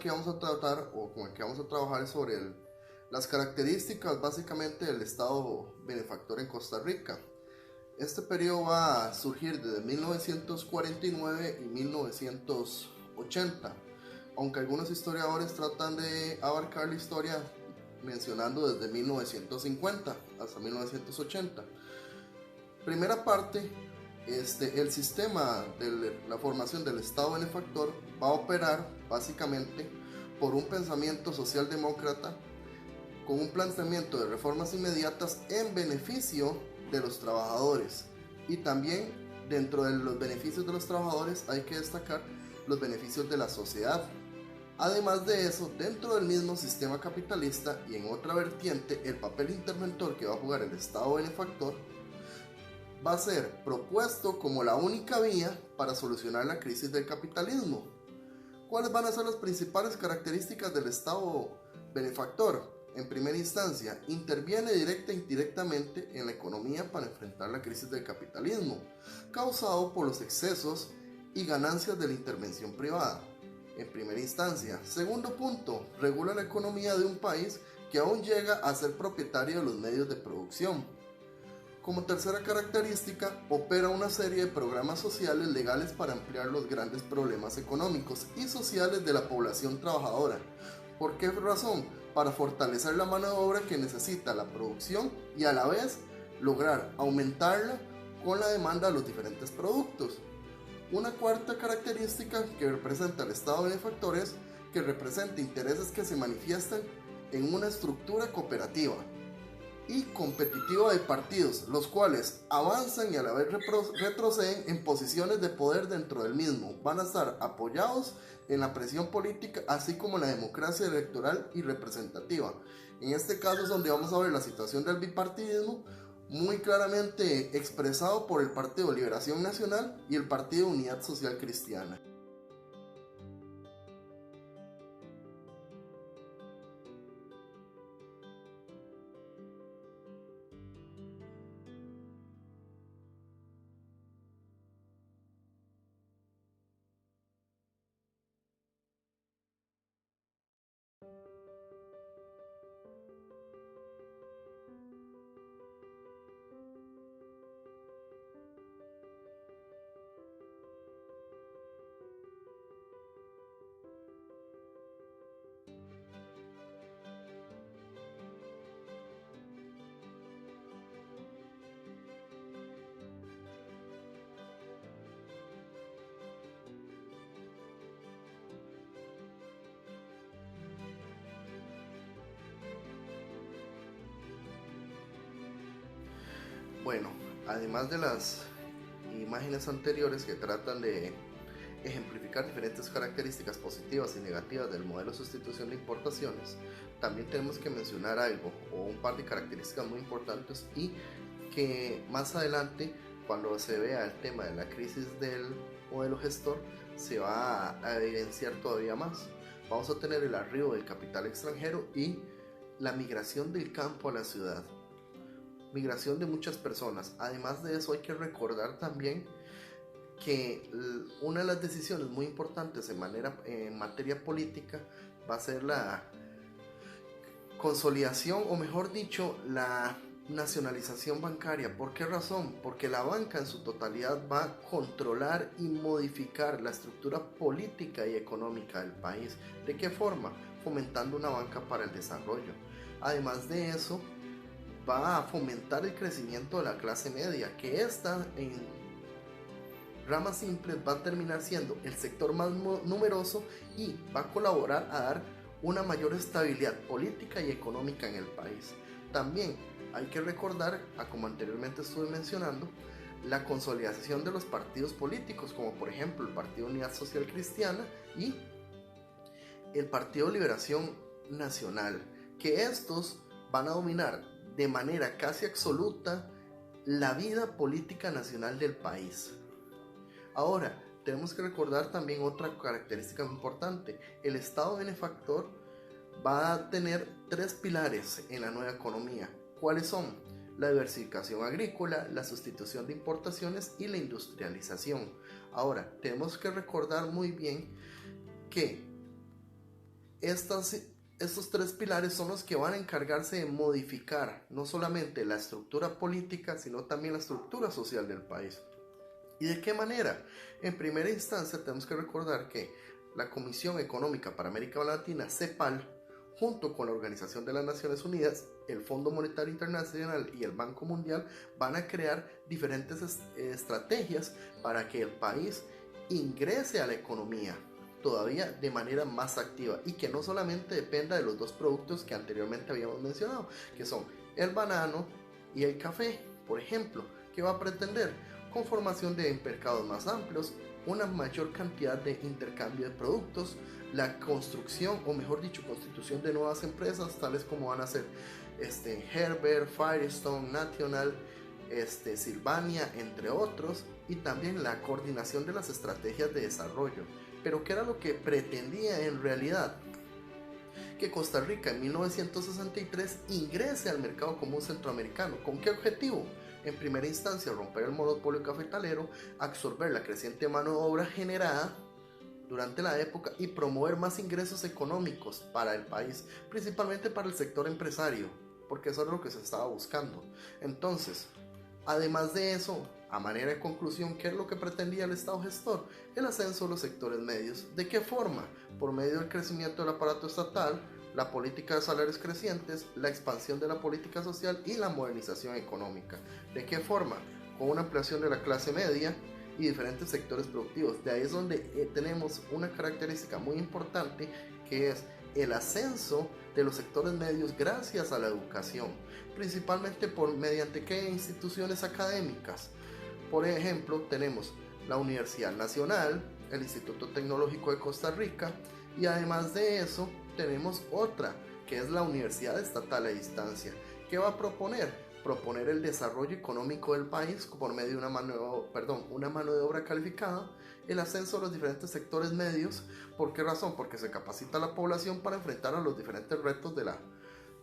que vamos a tratar o con el que vamos a trabajar es sobre las características básicamente del Estado benefactor en Costa Rica. Este periodo va a surgir desde 1949 y 1980, aunque algunos historiadores tratan de abarcar la historia mencionando desde 1950 hasta 1980. Primera parte, el sistema de la formación del Estado benefactor va a operar básicamente por un pensamiento socialdemócrata con un planteamiento de reformas inmediatas en beneficio de los trabajadores, y también dentro de los beneficios de los trabajadores hay que destacar los beneficios de la sociedad. Además de eso, dentro del mismo sistema capitalista y en otra vertiente, el papel interventor que va a jugar el Estado benefactor va a ser propuesto como la única vía para solucionar la crisis del capitalismo. ¿Cuáles van a ser las principales características del Estado benefactor? En primera instancia, interviene directa e indirectamente en la economía para enfrentar la crisis del capitalismo, causado por los excesos y ganancias de la intervención privada. En primera instancia. Segundo punto, regula la economía de un país que aún llega a ser propietario de los medios de producción. Como tercera característica, opera una serie de programas sociales legales para ampliar los grandes problemas económicos y sociales de la población trabajadora. ¿Por qué razón? Para fortalecer la mano de obra que necesita la producción y a la vez lograr aumentarla con la demanda de los diferentes productos. Una cuarta característica que representa el Estado benefactor es que representa intereses que se manifiestan en una estructura cooperativa y competitiva de partidos, los cuales avanzan y a la vez retroceden en posiciones de poder dentro del mismo. Van a estar apoyados en la presión política, así como en la democracia electoral y representativa. En este caso es donde vamos a ver la situación del bipartidismo, muy claramente expresado por el Partido Liberación Nacional y el Partido Unidad Social Cristiana. Bueno, además de las imágenes anteriores que tratan de ejemplificar diferentes características positivas y negativas del modelo de sustitución de importaciones, también tenemos que mencionar algo o un par de características muy importantes y que más adelante, cuando se vea el tema de la crisis del modelo gestor, se va a evidenciar todavía más. Vamos a tener el arribo del capital extranjero y la migración del campo a la ciudad, migración de muchas personas. Además de eso, hay que recordar también que una de las decisiones muy importantes en materia política va a ser la consolidación, o mejor dicho, la nacionalización bancaria. ¿Por qué razón? Porque la banca en su totalidad va a controlar y modificar la estructura política y económica del país. ¿De qué forma? Fomentando una banca para el desarrollo. Además de eso, va a fomentar el crecimiento de la clase media, que esta en ramas simples va a terminar siendo el sector más numeroso y va a colaborar a dar una mayor estabilidad política y económica en el país. También hay que recordar, como anteriormente estuve mencionando, la consolidación de los partidos políticos, como por ejemplo el Partido Unidad Social Cristiana y el Partido Liberación Nacional, que estos van a dominar de manera casi absoluta la vida política nacional del país. Ahora, tenemos que recordar también otra característica importante. El Estado benefactor va a tener tres pilares en la nueva economía. ¿Cuáles son? La diversificación agrícola, la sustitución de importaciones y la industrialización. Ahora, tenemos que recordar muy bien que estos tres pilares son los que van a encargarse de modificar no solamente la estructura política, sino también la estructura social del país. ¿Y de qué manera? En primera instancia tenemos que recordar que la Comisión Económica para América Latina, CEPAL, junto con la Organización de las Naciones Unidas, el Fondo Monetario Internacional y el Banco Mundial, van a crear diferentes estrategias para que el país ingrese a la economía todavía de manera más activa y que no solamente dependa de los dos productos que anteriormente habíamos mencionado, que son el banano y el café, por ejemplo, que va a pretender conformación de mercados más amplios, una mayor cantidad de intercambio de productos, la construcción, o mejor dicho, constitución de nuevas empresas, tales como van a ser Herbert, Firestone, National, Sylvania, entre otros, y también la coordinación de las estrategias de desarrollo. Pero ¿qué era lo que pretendía en realidad? Que Costa Rica en 1963 ingrese al mercado común centroamericano. ¿Con qué objetivo? En primera instancia, romper el monopolio cafetalero, absorber la creciente mano de obra generada durante la época y promover más ingresos económicos para el país, principalmente para el sector empresario, porque eso es lo que se estaba buscando. Entonces, además de eso, a manera de conclusión, ¿qué es lo que pretendía el Estado gestor? El ascenso de los sectores medios. ¿De qué forma? Por medio del crecimiento del aparato estatal, la política de salarios crecientes, la expansión de la política social y la modernización económica. ¿De qué forma? Con una ampliación de la clase media y diferentes sectores productivos. De ahí es donde tenemos una característica muy importante, que es el ascenso de los sectores medios gracias a la educación, principalmente mediante ¿qué? Instituciones académicas. Por ejemplo, tenemos la Universidad Nacional, el Instituto Tecnológico de Costa Rica, y además de eso tenemos otra, que es la Universidad Estatal a Distancia, que va a proponer el desarrollo económico del país por medio de una mano de obra calificada, el ascenso de los diferentes sectores medios. ¿Por qué razón? Porque se capacita a la población para enfrentar a los diferentes retos de la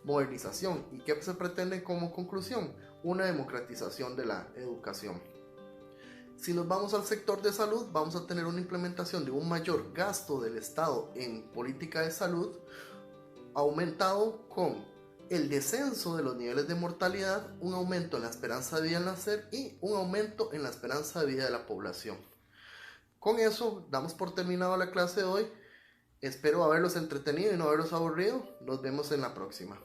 modernización. ¿Y qué se pretende como conclusión? Una democratización de la educación. Si nos vamos al sector de salud, vamos a tener una implementación de un mayor gasto del Estado en política de salud, aumentado con el descenso de los niveles de mortalidad, un aumento en la esperanza de vida al nacer y un aumento en la esperanza de vida de la población. Con eso damos por terminado la clase de hoy. Espero haberlos entretenido y no haberlos aburrido. Nos vemos en la próxima.